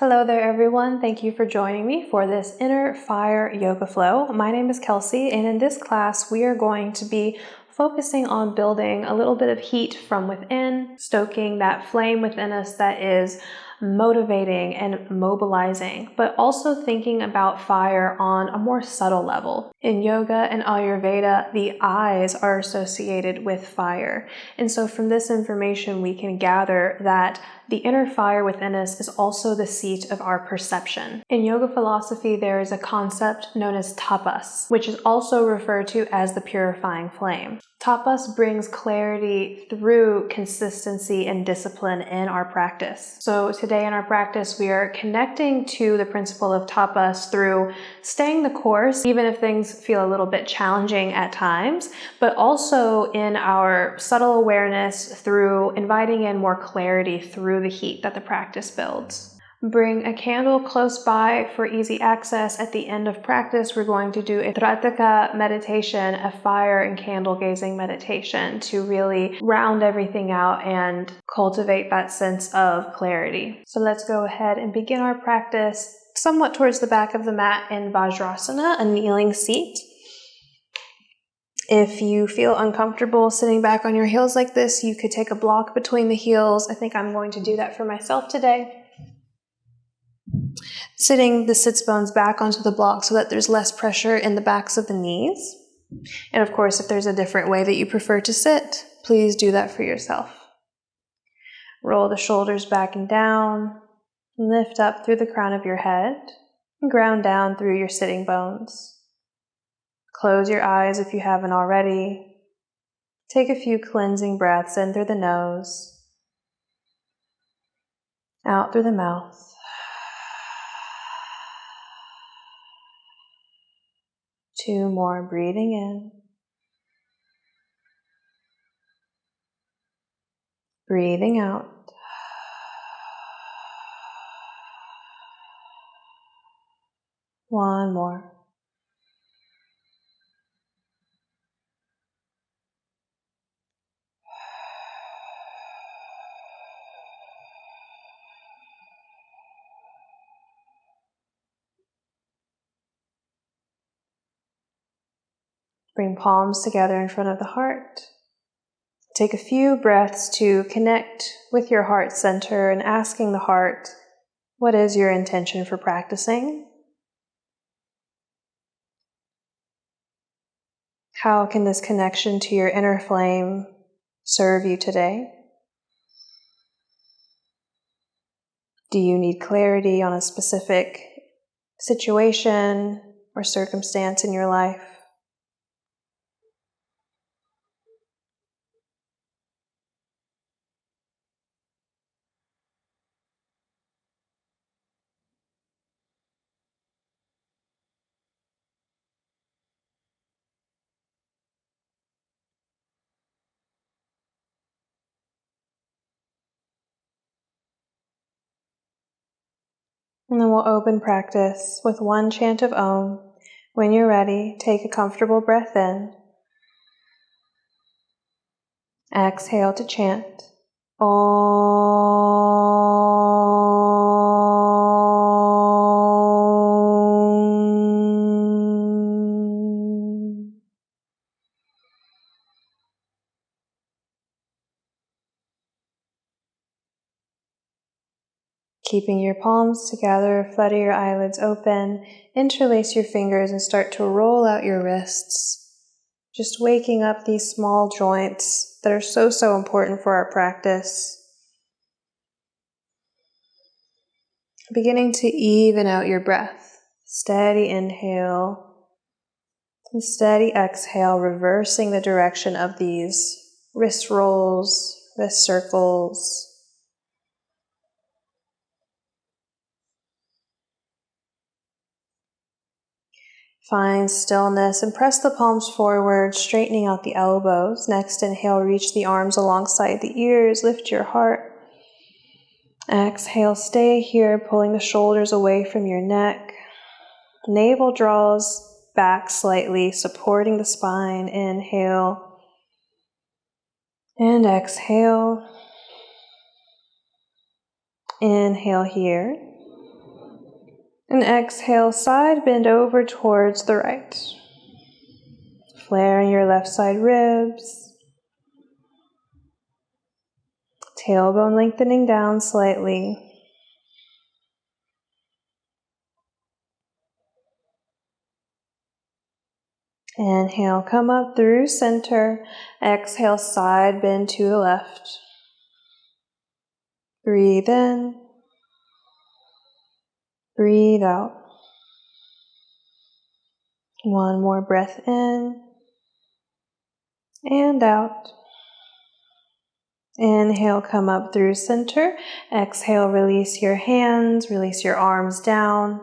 Hello there everyone, thank you for joining me for this Inner Fire Yoga Flow. My name is Kelsey, and in this class we are going to be focusing on building a little bit of heat from within, stoking that flame within us that is motivating and mobilizing, but also thinking about fire on a more subtle level. In yoga and Ayurveda, the eyes are associated with fire. And so from this information, we can gather that the inner fire within us is also the seat of our perception. In yoga philosophy, there is a concept known as tapas, which is also referred to as the purifying flame. Tapas brings clarity through consistency and discipline in our practice. So today in our practice, we are connecting to the principle of tapas through staying the course, even if things feel a little bit challenging at times, but also in our subtle awareness through inviting in more clarity through the heat that the practice builds. Bring a candle close by for easy access. At the end of practice, we're going to do a Trataka meditation, a fire and candle gazing meditation to really round everything out and cultivate that sense of clarity. So let's go ahead and begin our practice somewhat towards the back of the mat in Vajrasana, a kneeling seat. If you feel uncomfortable sitting back on your heels like this, you could take a block between the heels. I think I'm going to do that for myself today. Sitting the sits bones back onto the block so that there's less pressure in the backs of the knees. And of course, if there's a different way that you prefer to sit, please do that for yourself. Roll the shoulders back and down. Lift up through the crown of your head and ground down through your sitting bones. Close your eyes if you haven't already. Take a few cleansing breaths in through the nose, out through the mouth. Two more, breathing in, breathing out. One more. Bring palms together in front of the heart. Take a few breaths to connect with your heart center and asking the heart, what is your intention for practicing? How can this connection to your inner flame serve you today? Do you need clarity on a specific situation or circumstance in your life? And then we'll open practice with one chant of Om. When you're ready, take a comfortable breath in. Exhale to chant. Om. Keeping your palms together, flutter your eyelids open, interlace your fingers and start to roll out your wrists. Just waking up these small joints that are so important for our practice. Beginning to even out your breath. Steady inhale and steady exhale, reversing the direction of these wrist rolls, wrist circles. Find stillness and press the palms forward, straightening out the elbows. Next, inhale, reach the arms alongside the ears, lift your heart. Exhale, stay here, pulling the shoulders away from your neck. Navel draws back slightly, supporting the spine. Inhale and exhale. Inhale here. And exhale, side bend over towards the right. Flaring your left side ribs. Tailbone lengthening down slightly. Inhale, come up through center. Exhale, side bend to the left. Breathe in. Breathe out. One more breath in and out. Inhale, come up through center. Exhale, release your hands, release your arms down.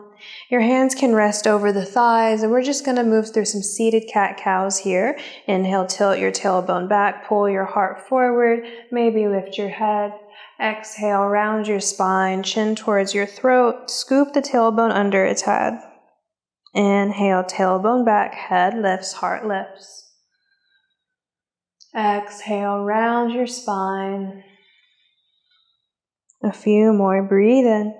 Your hands can rest over the thighs, and we're just going to move through some seated cat-cows here. Inhale, tilt your tailbone back, pull your heart forward, maybe lift your head. Exhale, round your spine, chin towards your throat, scoop the tailbone under its head. Inhale, tailbone back, head lifts, heart lifts. Exhale, round your spine. A few more, breathe in.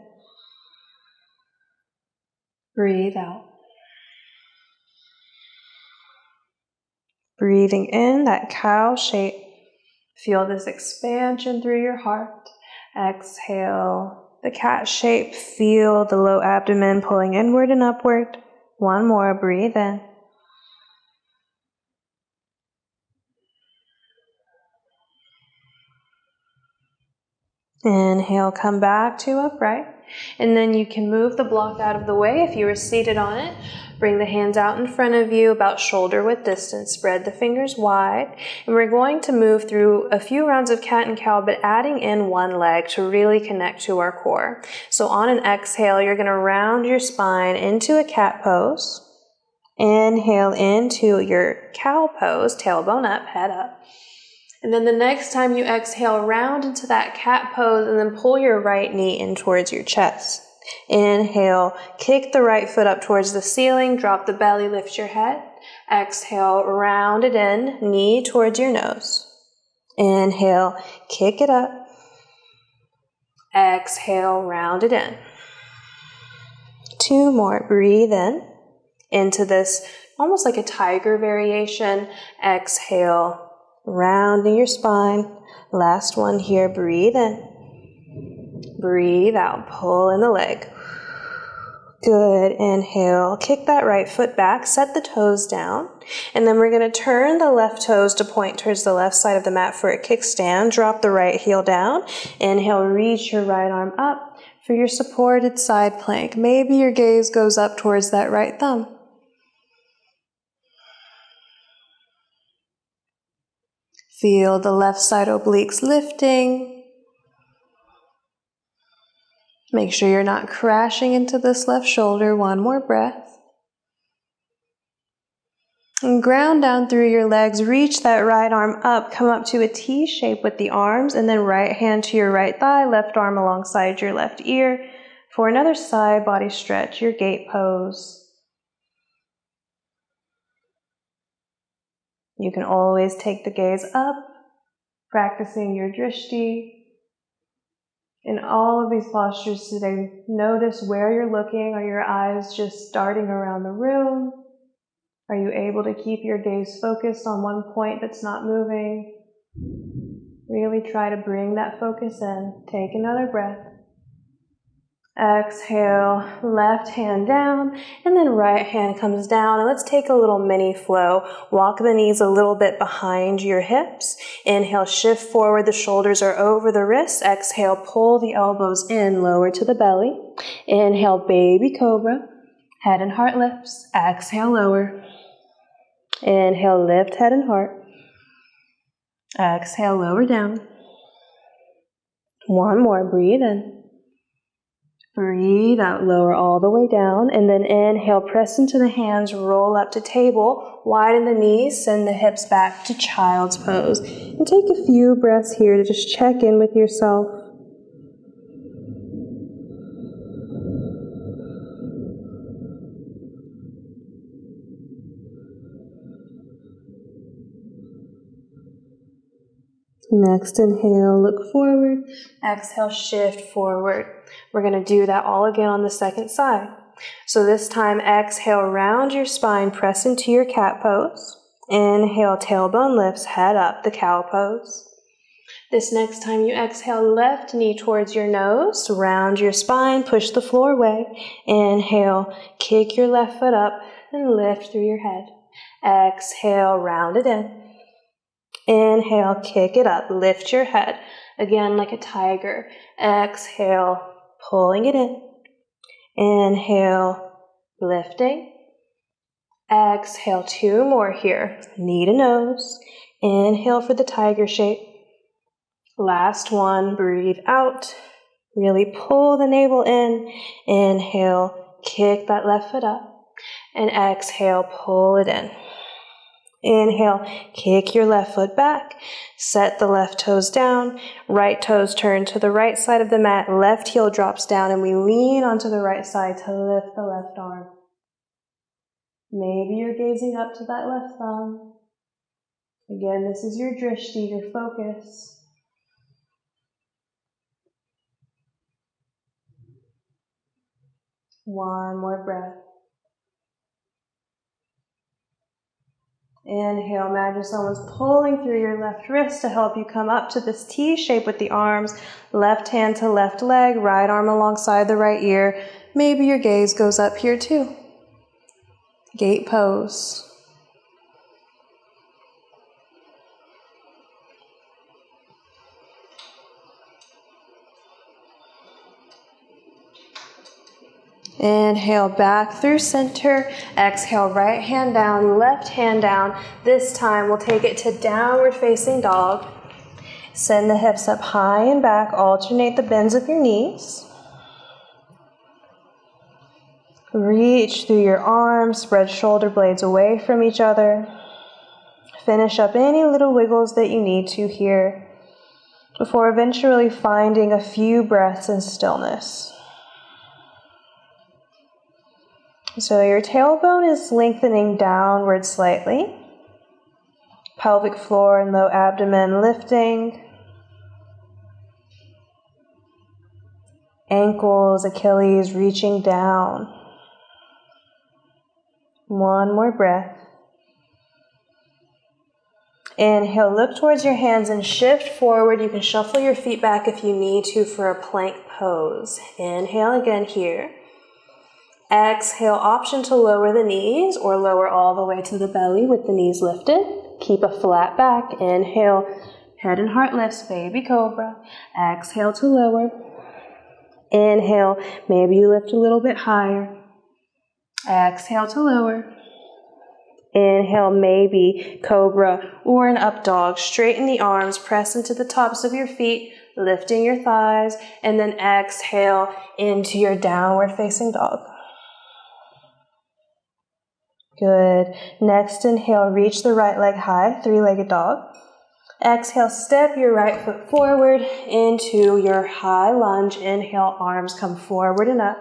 Breathe out. Breathing in that cow shape. Feel this expansion through your heart. Exhale, the cat shape. Feel the low abdomen pulling inward and upward. One more, breathe in. Inhale, come back to upright. And then you can move the block out of the way if you were seated on it. Bring the hands out in front of you, about shoulder width distance. Spread the fingers wide. And we're going to move through a few rounds of cat and cow, but adding in one leg to really connect to our core. So on an exhale, you're going to round your spine into a cat pose. Inhale into your cow pose, tailbone up, head up. And then the next time you exhale, round into that cat pose and then pull your right knee in towards your chest. Inhale, kick the right foot up towards the ceiling, drop the belly, lift your head. Exhale, round it in, knee towards your nose. Inhale, kick it up. Exhale, round it in. Two more, breathe in into this almost like a tiger variation. Exhale, rounding your spine. Last one here, breathe in. Breathe out, pull in the leg. Good, inhale, kick that right foot back, set the toes down, and then we're going to turn the left toes to point towards the left side of the mat for a kickstand. Drop the right heel down. Inhale, reach your right arm up for your supported side plank. Maybe your gaze goes up towards that right thumb. Feel the left side obliques lifting. Make sure you're not crashing into this left shoulder. One more breath. And ground down through your legs. Reach that right arm up. Come up to a T shape with the arms, and then right hand to your right thigh, left arm alongside your left ear. For another side body stretch, your gate pose. You can always take the gaze up, practicing your drishti. In all of these postures today, notice where you're looking. Are your eyes just darting around the room? Are you able to keep your gaze focused on one point that's not moving? Really try to bring that focus in. Take another breath. Exhale, left hand down, and then right hand comes down. And let's take a little mini flow. Walk the knees a little bit behind your hips. Inhale, shift forward. The shoulders are over the wrists. Exhale, pull the elbows in, lower to the belly. Inhale, baby cobra. Head and heart lifts. Exhale, lower. Inhale, lift head and heart. Exhale, lower down. One more, breathe in. Breathe out, lower all the way down, and then inhale, press into the hands, roll up to table, widen the knees, send the hips back to child's pose. And take a few breaths here to just check in with yourself. Next inhale, look forward. Exhale, shift forward. We're going to do that all again on the second side. So this time, exhale, round your spine, press into your cat pose. Inhale, tailbone lifts, head up, the cow pose. This next time you exhale, left knee towards your nose, round your spine, push the floor away. Inhale, kick your left foot up and lift through your head. Exhale, round it in. Inhale, kick it up, lift your head. Again, like a tiger. Exhale, pulling it in. Inhale, lifting. Exhale, 2 more here. Knee to nose. Inhale for the tiger shape. Last one, breathe out. Really pull the navel in. Inhale, kick that left foot up. And exhale, pull it in. Inhale, kick your left foot back. Set the left toes down. Right toes turn to the right side of the mat. Left heel drops down and we lean onto the right side to lift the left arm. Maybe you're gazing up to that left thumb. Again, this is your drishti, your focus. One more breath. Inhale, imagine someone's pulling through your left wrist to help you come up to this T shape with the arms. Left hand to left leg, right arm alongside the right ear. Maybe your gaze goes up here too. Gate pose. Inhale, back through center. Exhale, right hand down, left hand down. This time we'll take it to downward facing dog. Send the hips up high and back. Alternate the bends of your knees. Reach through your arms. Spread shoulder blades away from each other. Finish up any little wiggles that you need to here before eventually finding a few breaths in stillness. So your tailbone is lengthening downward slightly. Pelvic floor and low abdomen lifting. Ankles, Achilles reaching down. One more breath. Inhale, look towards your hands and shift forward. You can shuffle your feet back if you need to for a plank pose. Inhale again here. Exhale, option to lower the knees or lower all the way to the belly with the knees lifted. Keep a flat back. Inhale, head and heart lifts, baby cobra. Exhale to lower. Inhale, maybe you lift a little bit higher. Exhale to lower. Inhale, maybe cobra or an up dog. Straighten the arms, press into the tops of your feet, lifting your thighs, and then exhale into your downward facing dog. Good. Next inhale, reach the right leg high, three-legged dog. Exhale, step your right foot forward into your high lunge. Inhale, arms come forward and up.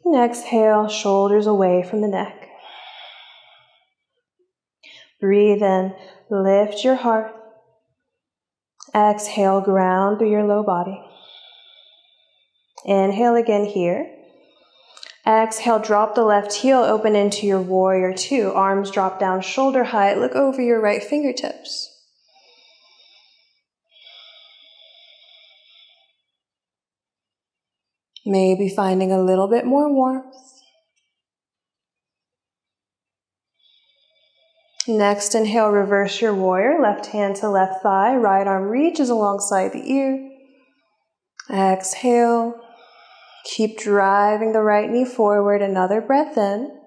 And exhale, shoulders away from the neck. Breathe in, lift your heart. Exhale, ground through your low body. Inhale again here. Exhale, drop the left heel, open into your warrior two. Arms drop down shoulder height. Look over your right fingertips. Maybe finding a little bit more warmth. Next, inhale, reverse your warrior. Left hand to left thigh. Right arm reaches alongside the ear. Exhale. Keep driving the right knee forward. Another breath in.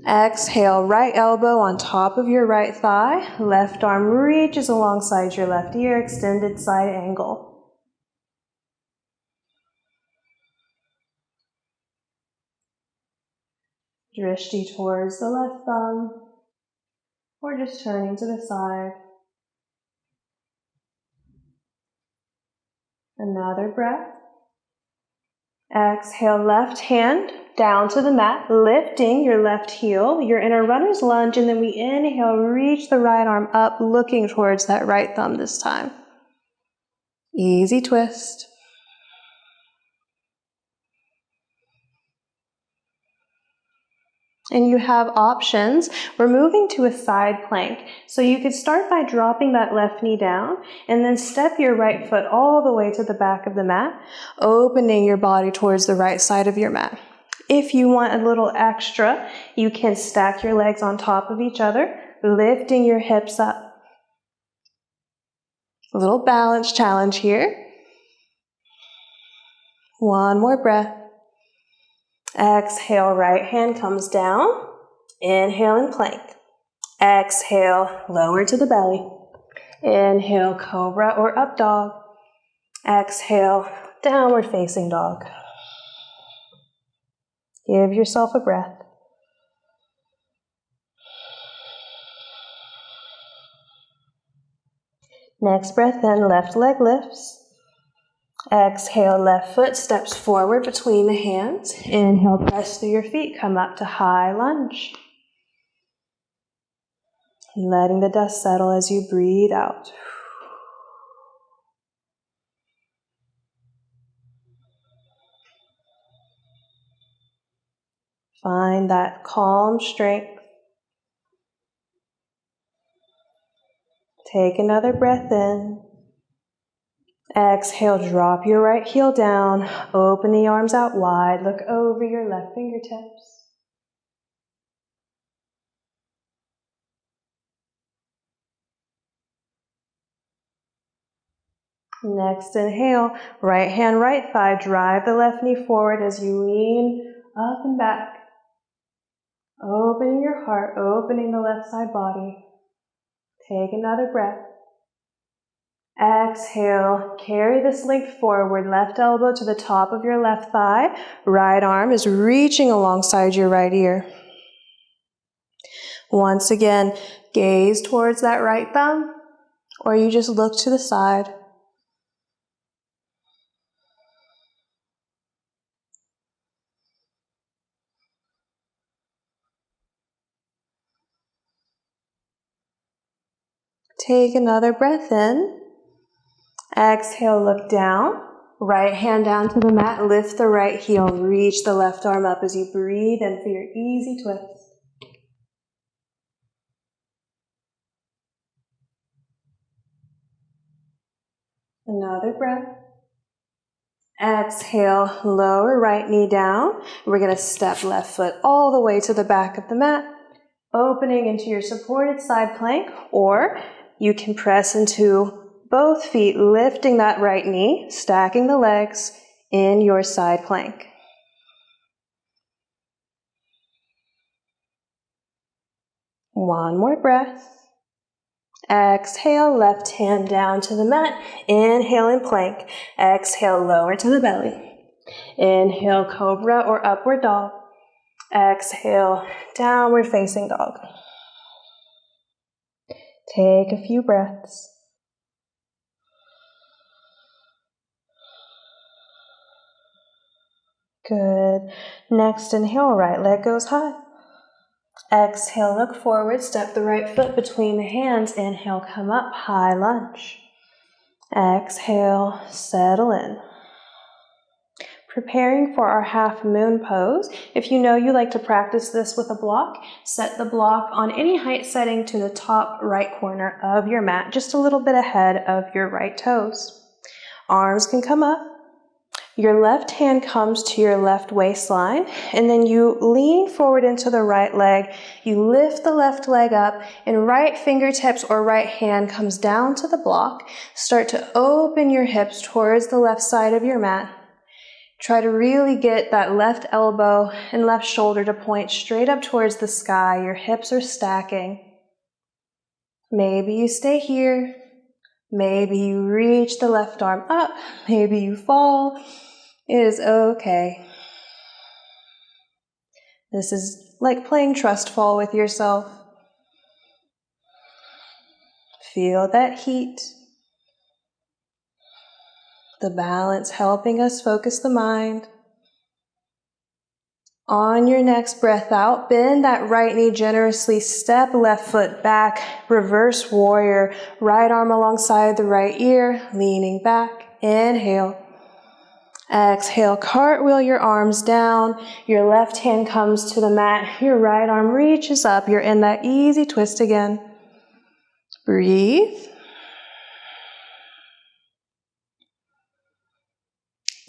Exhale, right elbow on top of your right thigh. Left arm reaches alongside your left ear. Extended side angle. Drishti towards the left thumb. Or just turning to the side. Another breath. Exhale, left hand down to the mat, lifting your left heel. You're in a runner's lunge, and then we inhale, reach the right arm up, looking towards that right thumb this time. Easy twist. And you have options. We're moving to a side plank. So you could start by dropping that left knee down and then step your right foot all the way to the back of the mat, opening your body towards the right side of your mat. If you want a little extra, you can stack your legs on top of each other, lifting your hips up. A little balance challenge here. One more breath. Exhale, right hand comes down. Inhale and plank. Exhale, lower to the belly. Inhale, cobra or up dog. Exhale, downward facing dog. Give yourself a breath. Next breath in, left leg lifts. Exhale, left foot steps forward between the hands. Inhale, press through your feet, come up to high lunge. Letting the dust settle as you breathe out. Find that calm strength. Take another breath in. Exhale, drop your right heel down. Open the arms out wide. Look over your left fingertips. Next inhale, right hand, right thigh. Drive the left knee forward as you lean up and back. Opening your heart, opening the left side body. Take another breath. Exhale, carry this length forward, left elbow to the top of your left thigh. Right arm is reaching alongside your right ear. Once again, gaze towards that right thumb, or you just look to the side. Take another breath in. Exhale, look down. Right hand down to the mat. Lift the right heel. Reach the left arm up as you breathe in for your easy twist. Another breath. Exhale, lower right knee down. We're going to step left foot all the way to the back of the mat, opening into your supported side plank, or you can press into both feet, lifting that right knee, stacking the legs in your side plank. One more breath. Exhale, left hand down to the mat. Inhale and plank. Exhale, lower to the belly. Inhale, cobra or upward dog. Exhale, downward facing dog. Take a few breaths. Good. Next, inhale, right leg goes high. Exhale, look forward, step the right foot between the hands. Inhale, come up, high lunge. Exhale, settle in. Preparing for our half moon pose. If you know you like to practice this with a block, set the block on any height setting to the top right corner of your mat, just a little bit ahead of your right toes. Arms can come up. Your left hand comes to your left waistline, and then you lean forward into the right leg. You lift the left leg up, and right fingertips or right hand comes down to the block. Start to open your hips towards the left side of your mat. Try to really get that left elbow and left shoulder to point straight up towards the sky. Your hips are stacking. Maybe you stay here. Maybe you reach the left arm up. Maybe you fall. It is okay. This is like playing trust fall with yourself. Feel that heat. The balance helping us focus the mind. On your next breath out, bend that right knee generously, step left foot back, reverse warrior, right arm alongside the right ear, leaning back, inhale. Exhale, cartwheel your arms down. Your left hand comes to the mat. Your right arm reaches up. You're in that easy twist again. Breathe.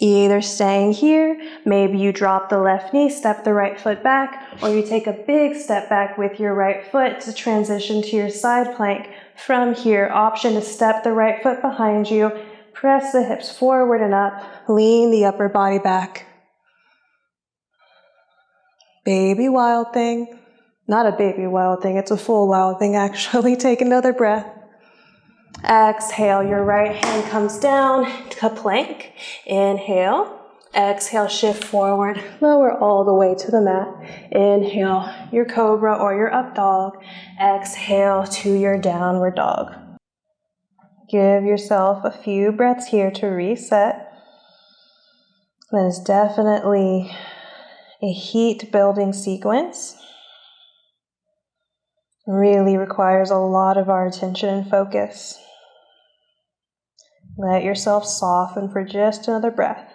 Either staying here, maybe you drop the left knee, step the right foot back, or you take a big step back with your right foot to transition to your side plank. From here, option to step the right foot behind you, press the hips forward and up, lean the upper body back. Baby wild thing. Not a baby wild thing, it's a full wild thing actually. Take another breath. Exhale, your right hand comes down to plank. Inhale. Exhale, shift forward, lower all the way to the mat. Inhale, your cobra or your up dog. Exhale to your downward dog. Give yourself a few breaths here to reset. That is definitely a heat building sequence. It really requires a lot of our attention and focus. Let yourself soften for just another breath.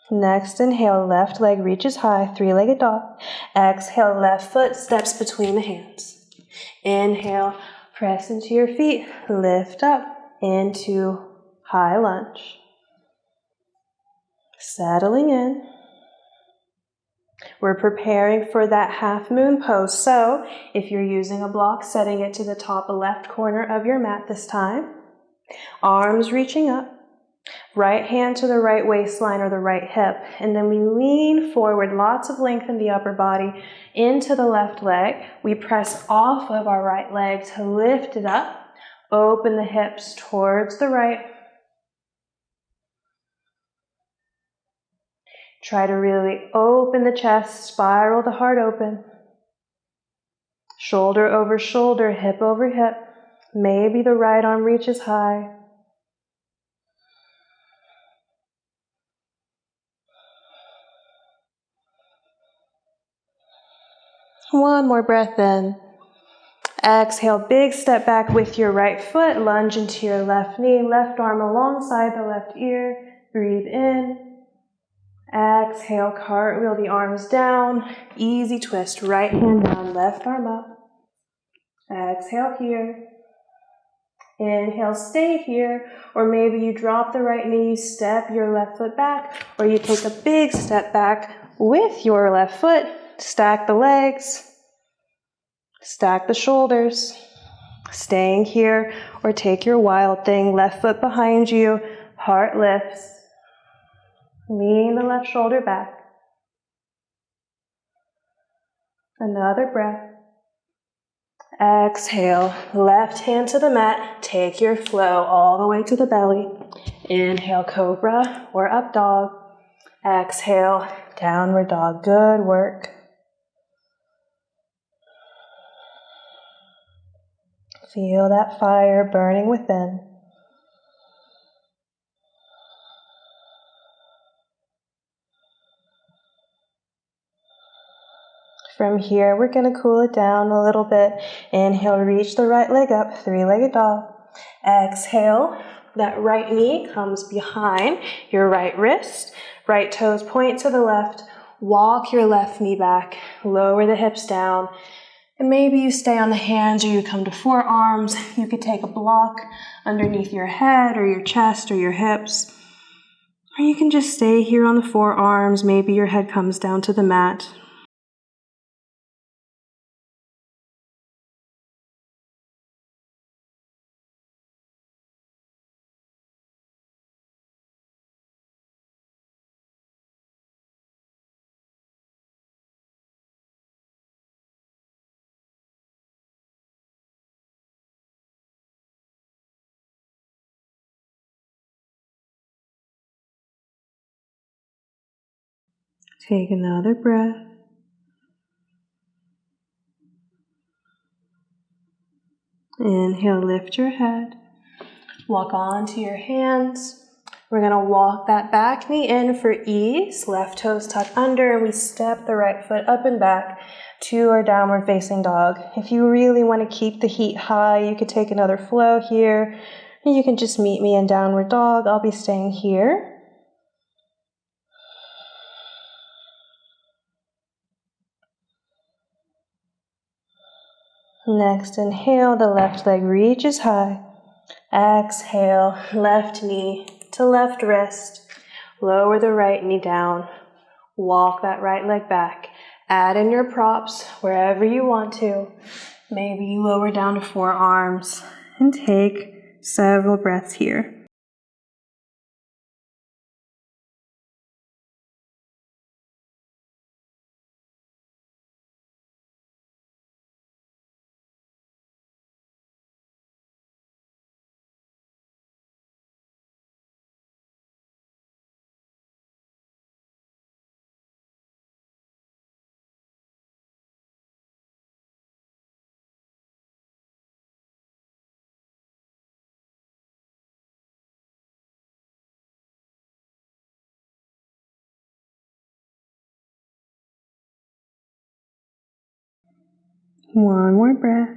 Next, inhale, left leg reaches high, three-legged dog. Exhale, left foot steps between the hands. Inhale, press into your feet, lift up into high lunge. Settling in. We're preparing for that half moon pose. So if you're using a block, setting it to the top left corner of your mat this time. Arms reaching up. Right hand to the right waistline or the right hip. And then we lean forward, lots of length in the upper body, into the left leg. We press off of our right leg to lift it up. Open the hips towards the right. Try to really open the chest, spiral the heart open. Shoulder over shoulder, hip over hip. Maybe the right arm reaches high. One more breath in. Exhale, big step back with your right foot. Lunge into your left knee, left arm alongside the left ear. Breathe in. Exhale, cartwheel the arms down. Easy twist, right hand down, left arm up. Exhale here. Inhale, stay here. Or maybe you drop the right knee, step your left foot back, or you take a big step back with your left foot. Stack the legs. Stack the shoulders. Staying here, or take your wild thing, left foot behind you, heart lifts. Lean the left shoulder back. Another breath. Exhale, left hand to the mat. Take your flow all the way to the belly. Inhale, cobra or up dog. Exhale, downward dog. Good work. Feel that fire burning within. From here, we're going to cool it down a little bit. Inhale, reach the right leg up, three-legged dog. Exhale, that right knee comes behind your right wrist. Right toes point to the left. Walk your left knee back. Lower the hips down. And maybe you stay on the hands or you come to forearms. You could take a block underneath your head or your chest or your hips. Or you can just stay here on the forearms. Maybe your head comes down to the mat. Take another breath. Inhale, lift your head. Walk onto your hands. We're going to walk that back knee in for ease. Left toes tuck under, and we step the right foot up and back to our downward facing dog. If you really want to keep the heat high, you could take another flow here. You can just meet me in downward dog. I'll be staying here. Next inhale, the left leg reaches high. Exhale, left knee to left wrist. Lower the right knee down. Walk that right leg back. Add in your props wherever you want to. Maybe you lower down to forearms and take several breaths here. One more breath.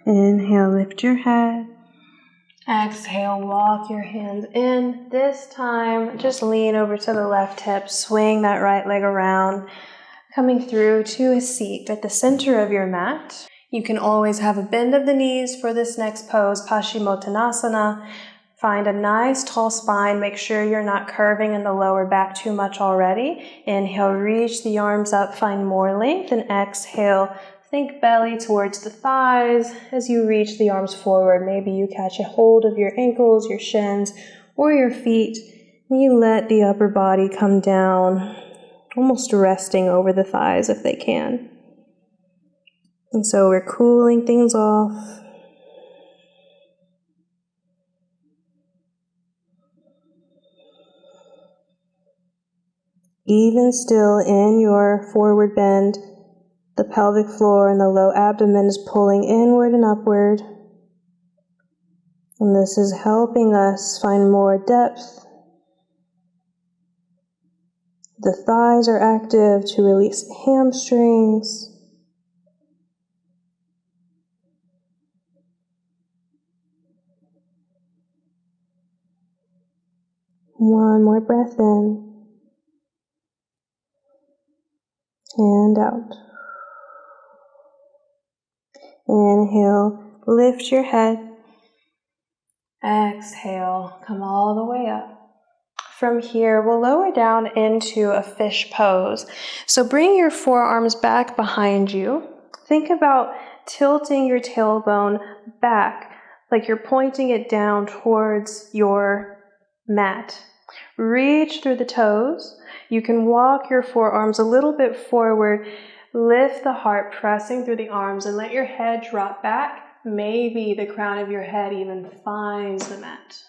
Inhale, lift your head. Exhale, walk your hands in. This time, just lean over to the left hip, swing that right leg around, coming through to a seat at the center of your mat. You can always have a bend of the knees for this next pose, Paschimottanasana. Find a nice tall spine. Make sure you're not curving in the lower back too much already. Inhale, reach the arms up, find more length, and exhale, think belly towards the thighs as you reach the arms forward. Maybe you catch a hold of your ankles, your shins, or your feet, and you let the upper body come down, almost resting over the thighs if they can. And so we're cooling things off. Even still in your forward bend, the pelvic floor and the low abdomen is pulling inward and upward. And this is helping us find more depth. The thighs are active to release the hamstrings. One more breath in and out. Inhale, lift your head. Exhale, come all the way up. From here, we'll lower down into a fish pose. So bring your forearms back behind you. Think about tilting your tailbone back, like you're pointing it down towards your mat. Reach through the toes. You can walk your forearms a little bit forward. Lift the heart, pressing through the arms, and let your head drop back. Maybe the crown of your head even finds the mat.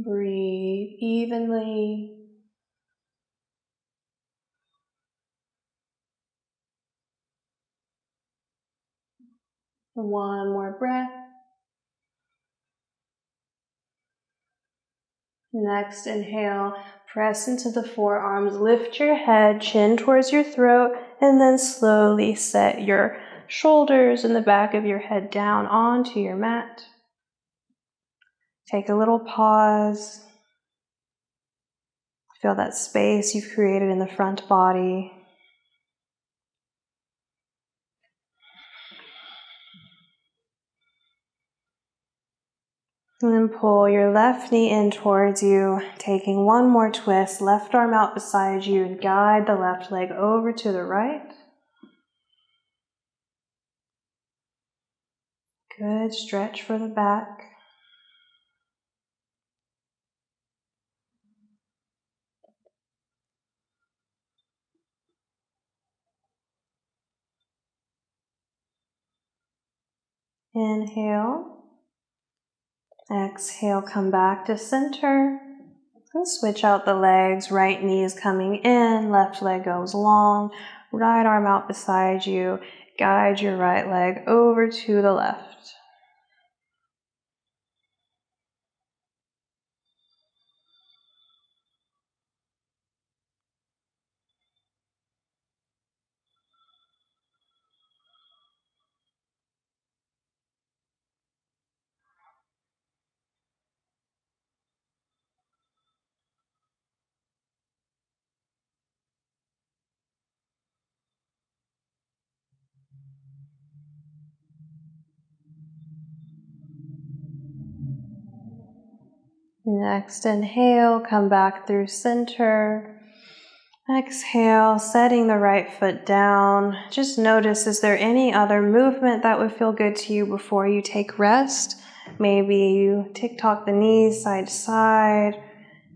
Breathe evenly. One more breath. Next inhale, press into the forearms, lift your head, chin towards your throat, and then slowly set your shoulders and the back of your head down onto your mat. Take a little pause. Feel that space you've created in the front body. And then pull your left knee in towards you, taking one more twist, left arm out beside you, and guide the left leg over to the right. Good stretch for the back. Inhale. Exhale, come back to center. And switch out the legs. Right knee is coming in, left leg goes long. Right arm out beside you. Guide your right leg over to the left. Next inhale, come back through center. Exhale, setting the right foot down. Just notice, is there any other movement that would feel good to you before you take rest? Maybe you tick-tock the knees side to side,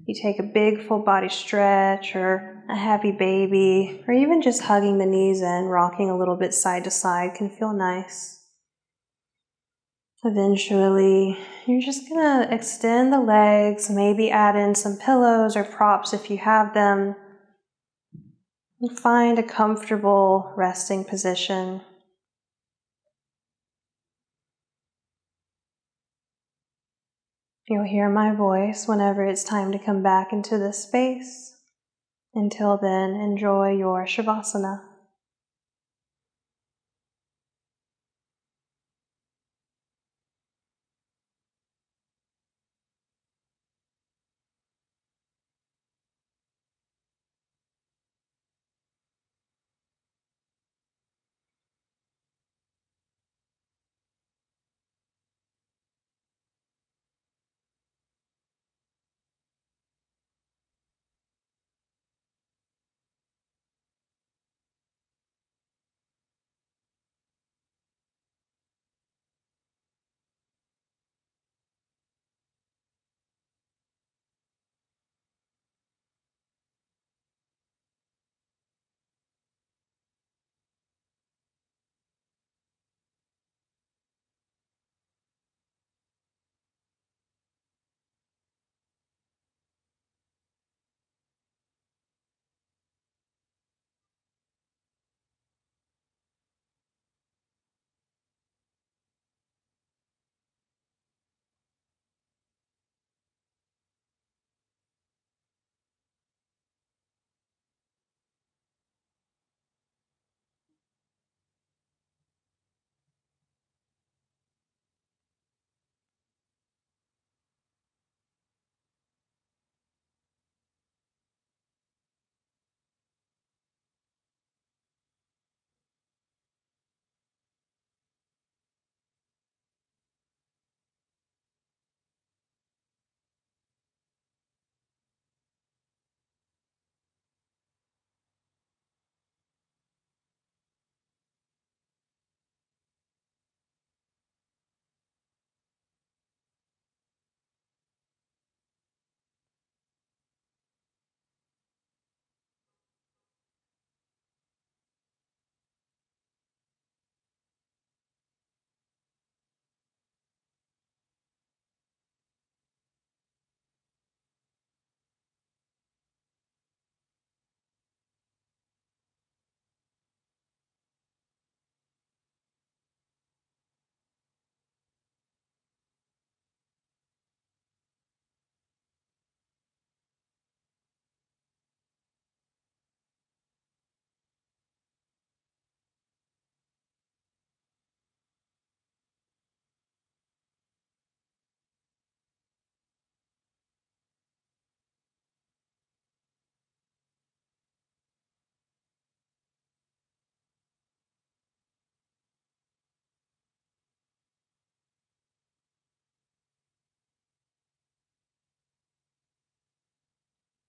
you take a big full body stretch, or a happy baby, or even just hugging the knees in, rocking a little bit side to side can feel nice. Eventually, you're just gonna extend the legs, maybe add in some pillows or props if you have them. And find a comfortable resting position. You'll hear my voice whenever it's time to come back into this space. Until then, enjoy your Shavasana.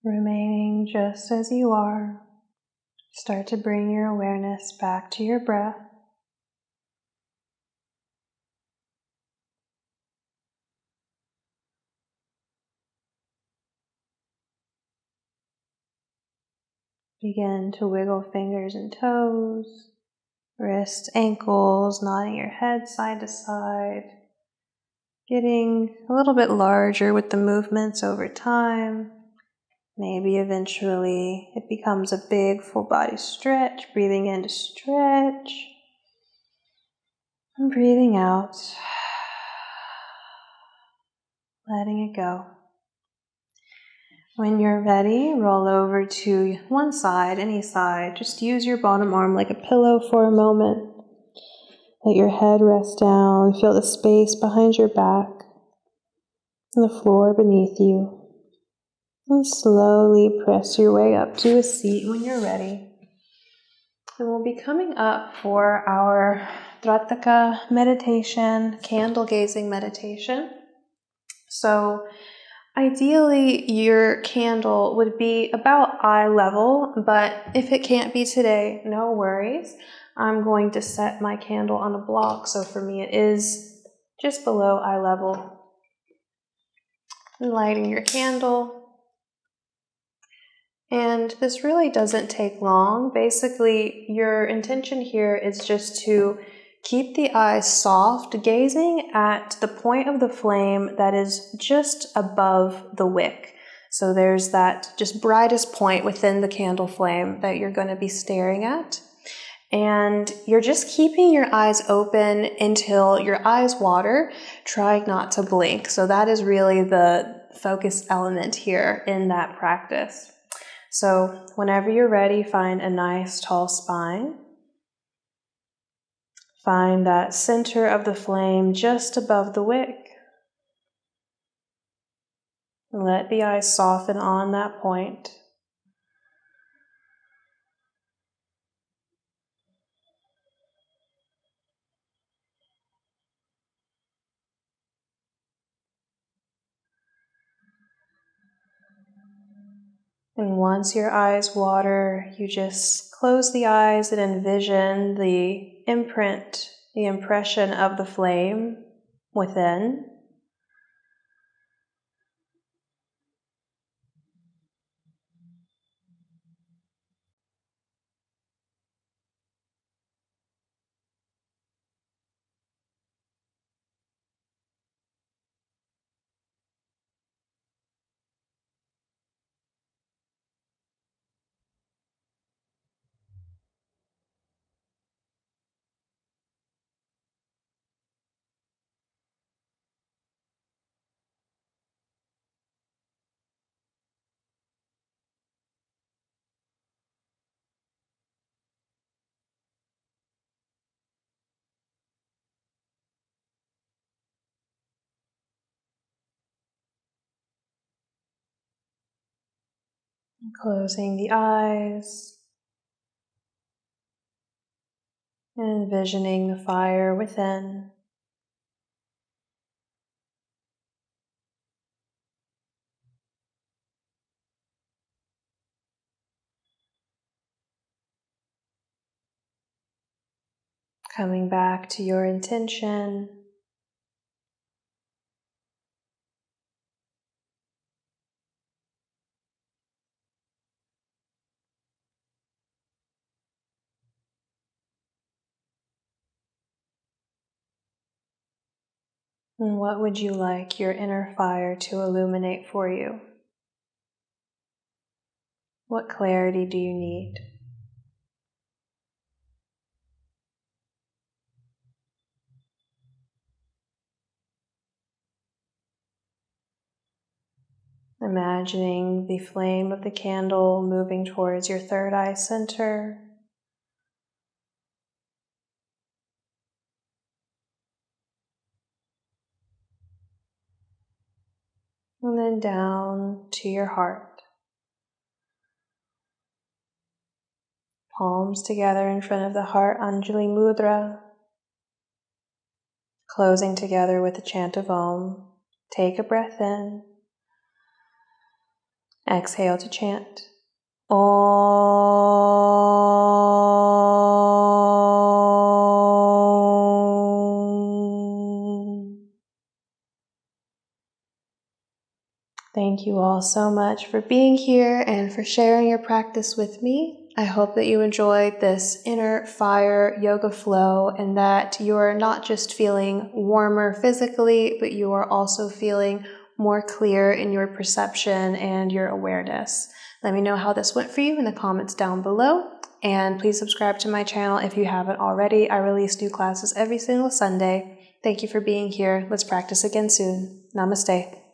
Remaining just as you are, start to bring your awareness back to your breath. Begin to wiggle fingers and toes, wrists, ankles, nodding your head side to side, getting a little bit larger with the movements over time. Maybe eventually it becomes a big full body stretch, breathing in to stretch, and breathing out, letting it go. When you're ready, roll over to one side, any side. Just use your bottom arm like a pillow for a moment. Let your head rest down. Feel the space behind your back and the floor beneath you. And slowly press your way up to a seat when you're ready. And we'll be coming up for our Trataka meditation, candle gazing meditation. So ideally your candle would be about eye level, but if it can't be today, no worries. I'm going to set my candle on a block, so for me it is just below eye level. Lighting your candle. And this really doesn't take long. Basically, your intention here is just to keep the eyes soft, gazing at the point of the flame that is just above the wick. So there's that just brightest point within the candle flame that you're going to be staring at. And you're just keeping your eyes open until your eyes water, trying not to blink. So that is really the focus element here in that practice. So whenever you're ready, find a nice tall spine. Find that center of the flame just above the wick. Let the eyes soften on that point. And once your eyes water, you just close the eyes and envision the imprint, the impression of the flame within. Closing the eyes, and envisioning the fire within. Coming back to your intention. And what would you like your inner fire to illuminate for you? What clarity do you need? Imagining the flame of the candle moving towards your third eye center. And then down to your heart. Palms together in front of the heart, Anjali Mudra. Closing together with the chant of Om. Take a breath in. Exhale to chant. Om. Thank you all so much for being here and for sharing your practice with me. I hope that you enjoyed this inner fire yoga flow and that you are not just feeling warmer physically, but you are also feeling more clear in your perception and your awareness. Let me know how this went for you in the comments down below. And please subscribe to my channel if you haven't already. I release new classes every single Sunday. Thank you for being here. Let's practice again soon. Namaste.